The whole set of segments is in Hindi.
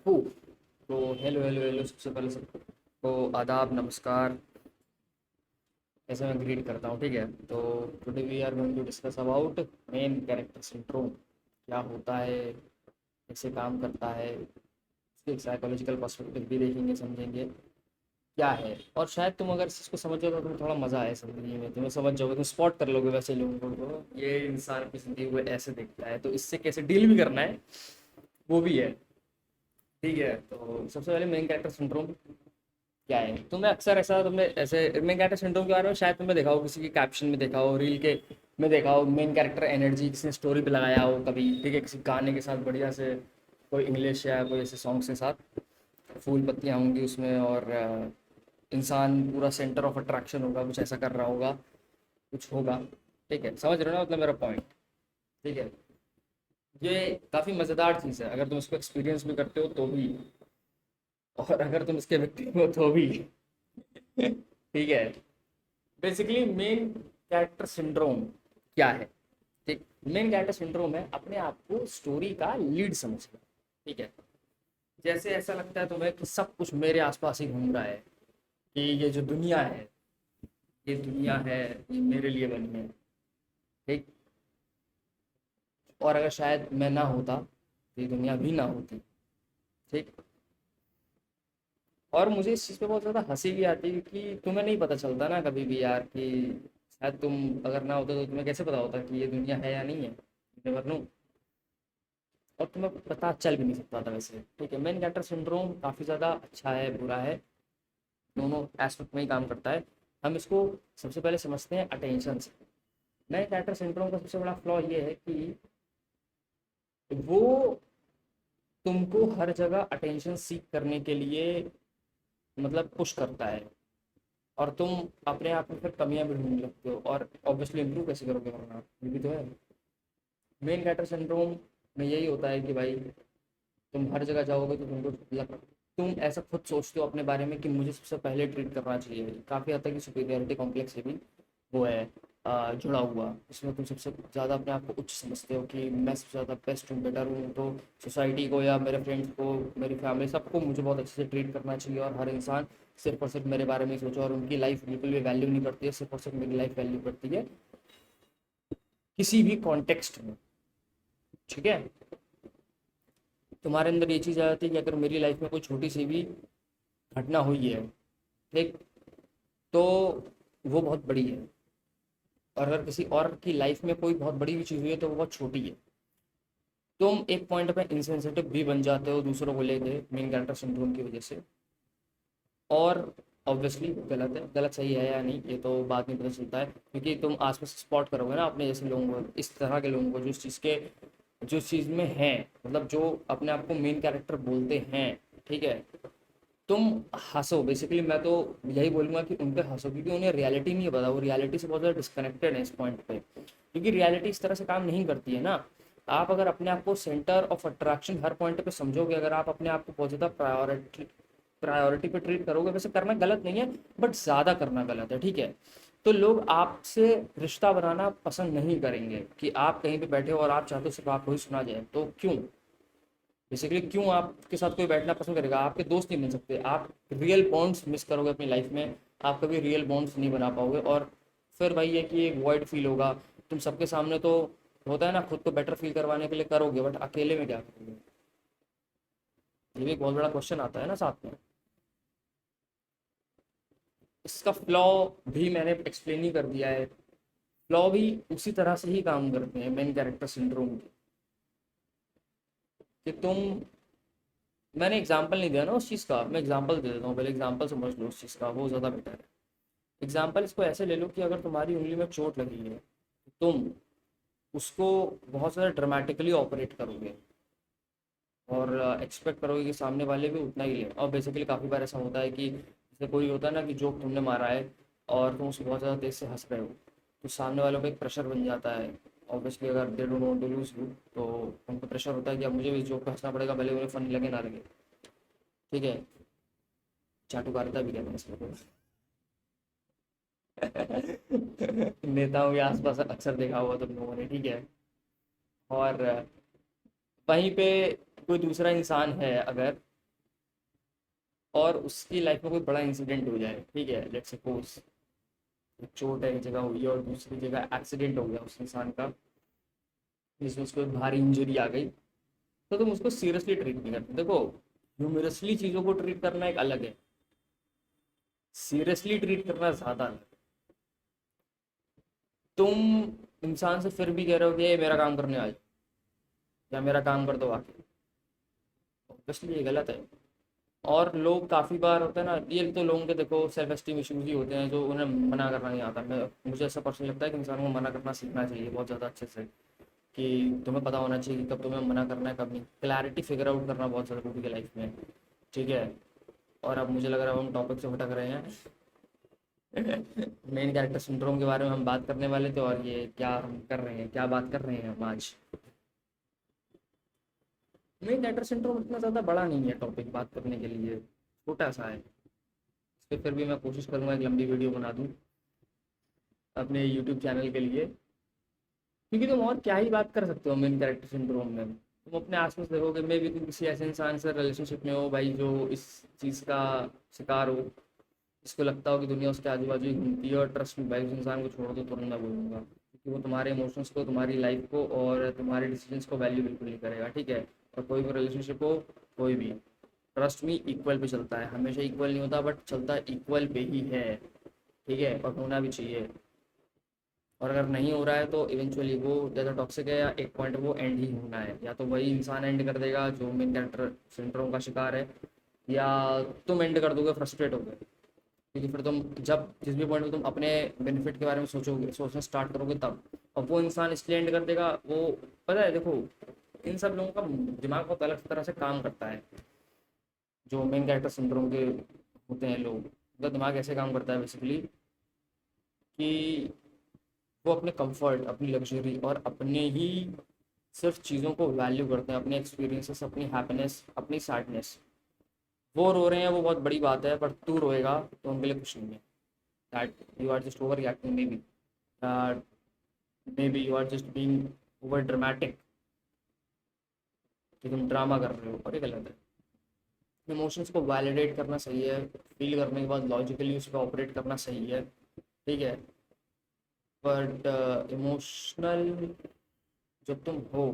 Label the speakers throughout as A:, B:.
A: हो। तो हेलो हेलो हेलो, सबसे पहले सबको आदाब नमस्कार, ऐसे मैं ग्रीट करता हूँ। ठीक है, तो today we are going to discuss about main character syndrome. क्या होता है, कैसे काम करता है, उसके एक साइकोलॉजिकल पर्सपेक्टिव भी देखेंगे, समझेंगे क्या है। और शायद तुम अगर इस चीज़ को समझ जाओ तो तुम्हें थोड़ा मज़ा आए समझने में, तुम्हें समझ जाओगे, तुम स्पॉट कर लोगे वैसे लोगों को, ये इंसान की ज़िंदगी को ऐसे देखता है तो इससे कैसे डील भी करना है, वो भी है। ठीक है, तो सबसे पहले मेन कैरेक्टर सिंड्रोम क्या है। तुम्हें अक्सर ऐसा, तुमने ऐसे मेन कैरेक्टर सिंड्रोम के बारे में शायद तुमने देखा हो, किसी के कैप्शन में देखा हो, रील के में देखा हो, मेन कैरेक्टर एनर्जी किसी ने स्टोरी पे लगाया हो कभी। ठीक है, किसी गाने के साथ बढ़िया से, कोई इंग्लिश या कोई ऐसे सॉन्ग्स के साथ फूल पत्तियाँ होंगी उसमें, और इंसान पूरा सेंटर ऑफ अट्रैक्शन होगा, कुछ ऐसा कर रहा होगा, कुछ होगा। ठीक है, समझ रहे हो ना मतलब मेरा पॉइंट। ठीक है, ये काफ़ी मज़ेदार चीज़ है अगर तुम इसको एक्सपीरियंस भी करते हो तो भी, और अगर तुम इसके व्यक्ति हो तो भी। ठीक है, बेसिकली मेन कैरेक्टर सिंड्रोम क्या है। ठीक, मेन कैरेक्टर सिंड्रोम है अपने आप को स्टोरी का लीड समझना। ठीक है, जैसे ऐसा लगता है तुम्हें कि सब कुछ मेरे आसपास ही घूम रहा है, कि ये जो दुनिया है, ये दुनिया है, ये मेरे लिए बनी है। ठीक, और अगर शायद मैं ना होता तो ये दुनिया भी ना होती। ठीक, और मुझे इस चीज़ पे बहुत ज़्यादा हंसी भी आती है कि तुम्हें नहीं पता चलता ना कभी भी यार, कि शायद तुम अगर ना होते तो तुम्हें कैसे पता होता कि ये दुनिया है या नहीं है। नेवर नो, और तुम्हें पता चल भी नहीं सकता था वैसे। ठीक है, मेन कैरेक्टर सिंड्रोम काफ़ी ज़्यादा अच्छा है बुरा है, दोनों एस्पेक्ट में ही काम करता है। हम इसको सबसे पहले समझते हैं अटेंशन से। मेन कैरेक्टर सिंड्रोम का सबसे बड़ा फ्लॉ ये है कि वो तुमको हर जगह अटेंशन सीख करने के लिए मतलब पुश करता है, और तुम अपने आप में फिर कमियां भी ढूंढने लगते हो, और ऑब्वियसली इंप्रूव कैसे करोगे वरना, ये भी तो है। मेन कैरेक्टर सिंड्रोम में यही होता है कि भाई तुम हर जगह जाओगे तो तुम ऐसा खुद सोचते हो अपने बारे में कि मुझे सबसे पहले ट्रीट करना चाहिए। काफ़ी हद तक सुपीरियरिटी कॉम्प्लेक्स से भी वो है जुड़ा हुआ, इसमें तुम सबसे ज़्यादा अपने आप को उच्च समझते हो कि मैं सबसे ज़्यादा बेस्ट हूँ, बेटर हूँ, तो सोसाइटी को या मेरे फ्रेंड्स को, मेरी फैमिली, सबको मुझे बहुत अच्छे से ट्रीट करना चाहिए, और हर इंसान सिर्फ और सिर्फ मेरे बारे में ही सोचो, और उनकी लाइफ बिल्कुल भी वैल्यू नहीं करती है, सिर्फ और सिर्फ मेरी लाइफ वैल्यू करती है किसी भी कॉन्टेक्स्ट में। ठीक है, तुम्हारे अंदर ये चीज़ आ जाती है कि अगर मेरी लाइफ में कोई छोटी सी भी घटना हुई है, ठीक, तो वो बहुत बड़ी है, और अगर किसी और की लाइफ में कोई बहुत बड़ी भी चीज़ हुई है तो वो बहुत छोटी है। तुम एक पॉइंट पे इंसेंसिटिव भी बन जाते हो दूसरों को लेके मेन कैरेक्टर सिंड्रोम की वजह से, और ऑब्वियसली गलत है, गलत सही है या नहीं ये तो बाद में पता चलता है, क्योंकि तुम आसपास स्पॉट करोगे ना अपने जैसे लोगों को, इस तरह के लोगों को जो इस चीज़ के, जो इस चीज़ में हैं, मतलब जो अपने आप को मेन कैरेक्टर बोलते हैं। ठीक है, तुम हंसो, बेसिकली मैं तो यही बोलूंगा कि उन पे हंसो, क्योंकि उन्हें रियलिटी नहीं पता, वो रियलिटी से बहुत ज़्यादा डिस्कनेक्टेड है इस पॉइंट पे, क्योंकि रियलिटी इस तरह से काम नहीं करती है ना। आप अगर अपने आप को centre of attraction her point पे समझोगे, अगर आप अपने आप को बहुत ज़्यादा प्रायोरिटी प्रायोरिटी पे ट्रीट करोगे, वैसे करना गलत नहीं है, बट ज़्यादा करना गलत है। ठीक है, तो लोग आपसे रिश्ता बनाना पसंद नहीं करेंगे, कि आप कहीं पे बैठे हो और आप चाहते हो सिर्फ आपको ही सुना जाए, तो क्यों, बेसिकली क्यों आपके साथ कोई बैठना पसंद करेगा। आपके दोस्त नहीं बन सकते, आप रियल बॉन्ड्स मिस करोगे अपनी लाइफ में, आप कभी रियल बॉन्ड्स नहीं बना पाओगे, और फिर भाई ये कि एक वॉइड फील होगा। तुम सबके सामने तो होता है ना, खुद को बेटर फील करवाने के लिए करोगे, बट अकेले में क्या करोगे, ये भी एक बहुत बड़ा क्वेश्चन आता है ना साथ में। इसका फ्लॉ भी मैंने एक्सप्लेन ही कर दिया है, फ्लॉ भी उसी तरह से ही काम करते हैं मेन कैरेक्टर सिंड्रोम के, कि तुम, मैंने एग्जांपल नहीं दिया ना उस चीज़ का, मैं एग्जांपल दे देता हूँ, पहले एग्जांपल समझ लो उस चीज़ का, वो ज़्यादा बेटर है। एग्जाम्पल इसको ऐसे ले लो कि अगर तुम्हारी उंगली में चोट लगी है, तुम उसको बहुत ज़्यादा ड्रामेटिकली ऑपरेट करोगे, और एक्सपेक्ट करोगे कि सामने वाले भी उतना ही ले, और बेसिकली काफ़ी बार ऐसा होता है कि जैसे कोई होता है ना कि जोक तुमने मारा है और तुम उसको बहुत ज़्यादा तेज़ से हंस रहे हो, तो सामने वालों को एक प्रेशर बन जाता है। ऑब्वियसली अगर they don't want to lose you, तो उनको प्रेशर होता है कि अब मुझे भी इस जोक पे हंसना पड़ेगा, भले उन्हें फन लगे ना लगे। ठीक है, चाटुकारिता भी कहते हैं इसको। नेताओं के आसपास अक्सर देखा हुआ तुम लोगों ने। ठीक है, और वहीं पे कोई दूसरा इंसान है अगर, और उसकी लाइफ में कोई बड़ा इंसिडेंट हो जाए, ठीक है, लेट्स सपोज चोट एक जगह हुई और दूसरी जगह एक्सीडेंट हो गया उस इंसान का, जिसमें उसको एक भारी इंजरी आ गई, तो तुम उसको सीरियसली ट्रीट नहीं करते। देखो, ह्यूमरसली चीज़ों को ट्रीट करना एक अलग है, सीरियसली ट्रीट करना ज़्यादा अलग है। तुम इंसान से फिर भी कह रहे हो कि "ये मेरा काम करने आ जाओ" या "मेरा काम कर दो आके", ऑब्वियसली ये गलत है। और लोग काफ़ी बार होता है ना, ये तो लोगों के देखो सेल्फ एस्टीम इश्यूज ही होते हैं जो उन्हें मना करना नहीं आता। मैं मुझे ऐसा पर्सनली लगता है कि इंसान को मना करना सीखना चाहिए बहुत ज़्यादा अच्छे से, कि तुम्हें पता होना चाहिए कि कब तुम्हें मना करना है कब नहीं। क्लैरिटी फिगर आउट करना बहुत ज़रूरी है लाइफ में, ठीक है। और अब मुझे लग रहा है अब हम टॉपिक से भटक रहे हैं। मेन कैरेक्टर सिंड्रोम के बारे में हम बात करने वाले थे, और ये क्या हम कर रहे हैं, क्या बात कर रहे हैं हम आज। मेन कैरेक्टर सिंड्रोम इतना ज़्यादा बड़ा नहीं है टॉपिक बात करने के लिए, छोटा सा है। इस पर फिर भी मैं कोशिश करूँगा एक लंबी वीडियो बना दूँ अपने यूट्यूब चैनल के लिए, क्योंकि तुम और क्या ही बात कर सकते हो मेन कैरेक्टर सिंड्रोम में। तुम अपने आसपास देखोगे, मे भी तुम किसी ऐसे इंसान से रिलेशनशिप में हो भाई जो इस चीज़ का शिकार हो, जिसको लगता हो कि दुनिया उसके आजू बाजू ही घूमती है। और ट्रस्ट में भाई, उस इंसान को छोड़ दो, तुरंत मैं बोलूँगा, क्योंकि वो तुम्हारे इमोशंस को, तुम्हारी लाइफ को और तुम्हारे डिसीजंस को वैल्यू बिल्कुल नहीं करेगा, ठीक है। और कोई भी रिलेशनशिप हो, कोई भी, ट्रस्ट में इक्वल पे चलता है, हमेशा इक्वल नहीं होता बट चलता इक्वल पे ही है, ठीक है, और होना भी चाहिए। और अगर नहीं हो रहा है तो इवेंचुअली वो ज़्यादा टॉक्सिक है, या एक पॉइंट वो एंड ही होना है, या तो वही इंसान एंड कर देगा जो मेन कैरेक्टर सिंड्रोम का शिकार है, या तुम एंड कर दोगे फ्रस्ट्रेट होगे। क्योंकि फिर तुम जब जिस भी पॉइंट में तुम अपने बेनिफिट के बारे में सोचोगे, सोचना स्टार्ट करोगे तब, और वो इंसान इसलिए एंड कर देगा वो, पता है देखो, इन सब लोगों का दिमाग बहुत अलग तरह से काम करता है। जो मेन कैरेक्टर सिंड्रोम के होते हैं लोग, उनका दिमाग ऐसे काम करता है बेसिकली कि वो अपने कंफर्ट, अपनी लग्जरी और अपने ही सिर्फ चीज़ों को वैल्यू करते हैं, अपने एक्सपीरियंसेस, अपनी हैप्पीनेस, अपनी सैडनेस। वो रो रहे हैं वो बहुत बड़ी बात है, पर तू रोएगा तो उनके लिए कुछ नहीं है। That you are just overreacting, maybe you are just being over dramatic, कि तुम ड्रामा कर रहे हो, और ये गलत है। इमोशंस को वैलिडेट करना सही है, फील करने के बाद लॉजिकली उस पर ऑपरेट करना सही है, ठीक है। बट इमोशनल जब तुम हो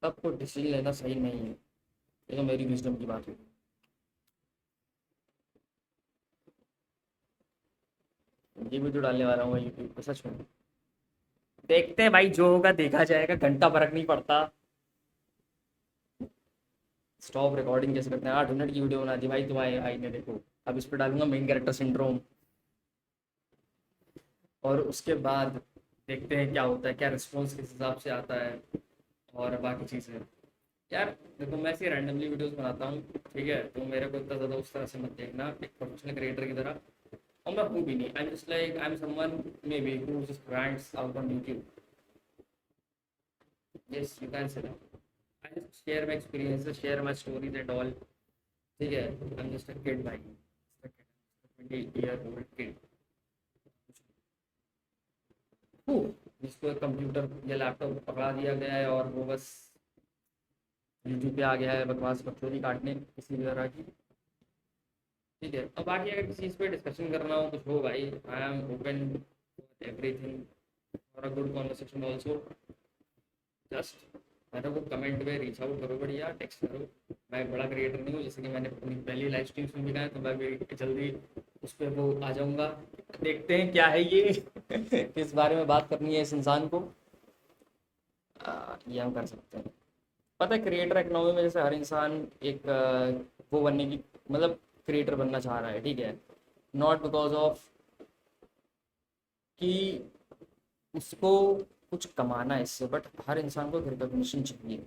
A: तब कोई डिसीजन लेना सही नहीं है। ये तो मेरी विजडम की बात है। ये वीडियो डालने वाला हूँ मैं यूट्यूब पे, सच में। देखते हैं भाई, जो होगा देखा जाएगा, घंटा फर्क नहीं पड़ता। स्टॉप रिकॉर्डिंग कैसे करते हैं, 8 मिनट की वीडियो बना दी भाई तुम्हारे भाई ने, देखो। अब इस पर डालूंगा मेन कैरेक्टर सिंड्रोम, और उसके बाद देखते हैं क्या होता है, क्या रिस्पॉन्स किस हिसाब से आता है, और बाकी चीज़ें। यार देखो, मैं ऐसे रैंडमली वीडियोस बनाता हूँ, ठीक है, तो मेरे को इतना ज़्यादा उस तरह से मत देखना एक प्रोफेशनल क्रिएटर की तरह। और मैं हूँ भी नहीं, I am just like I am someone may be who just rants out on YouTube. Yes, you can say that. I just share my experiences, share my stories and all, ठीक है। I am just a kid भाई, 20 ईयर ओल्ड किड जिसको एक कंप्यूटर या लैपटॉप पकड़ा दिया गया है, और वो बस यूट्यूब पे आ गया है बकवास बकचोदी काटने किसी भी तरह की, ठीक है। अब बाकी अगर किसी चीज़ पे डिस्कशन करना हो कुछ हो भाई, I am open everything for a good conversation also. Just मेरे को कमेंट में रीच आउट करो, बढ़िया टेक्स्ट करो। मैं एक बड़ा क्रिएटर नहीं हूँ, जैसे कि मैंने अपनी पहली लाइव स्ट्रीम्स में भी कहा है, तो मैं भी जल्दी उस पर वो आ जाऊँगा। देखते हैं क्या है ये। किस बारे में बात करनी है इस इंसान को, ये हम कर सकते हैं। पता है, क्रिएटर इकोनॉमी में जैसे हर इंसान एक वो बनने की, मतलब क्रिएटर बनना चाह रहा है, ठीक है। नॉट बिकॉज ऑफ कि उसको कुछ कमाना है इससे, बट हर इंसान को रिकॉग्निशन चाहिए,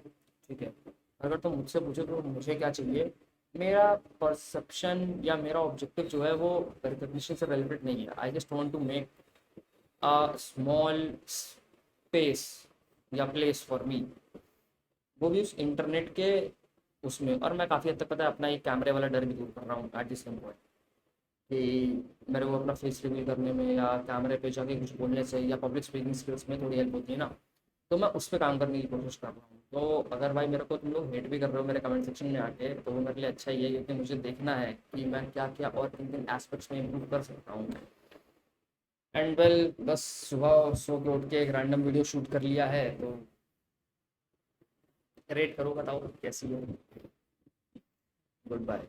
A: ठीक है। अगर तुम मुझसे पूछो तो मुझे क्या चाहिए, मेरा परसेप्शन या मेरा ऑब्जेक्टिव जो है वो रिकॉग्निशन से रिलेटेड नहीं है। I just want to make a small space या प्लेस फॉर मी, वो भी उस इंटरनेट के उसमें। और मैं काफ़ी हद तक, पता है, अपना एक कैमरे वाला डर भी दूर कर रहा हूँ एट दिस पॉइंट, कि मेरे को अपना फेस रिवील करने में या कैमरे पे जाके कुछ बोलने से या पब्लिक स्पीकिंग स्किल्स में थोड़ी हेल्प होती है ना। तो मैं उस पर काम करने की कोशिश कर रहा हूँ। तो अगर भाई मेरे को तुम लोग हेट भी कर रहे हो मेरे कमेंट सेक्शन में आके, तो वो मेरे लिए अच्छा ही है, क्योंकि मुझे देखना है कि मैं क्या क्या और किन किन एस्पेक्ट्स में इम्प्रूव कर सकता हूँ। एंड वेल, बस सुबह सो के उठ के एक रैंडम वीडियो शूट कर लिया है, तो रेट करो, बताओ कैसी है। Good bye.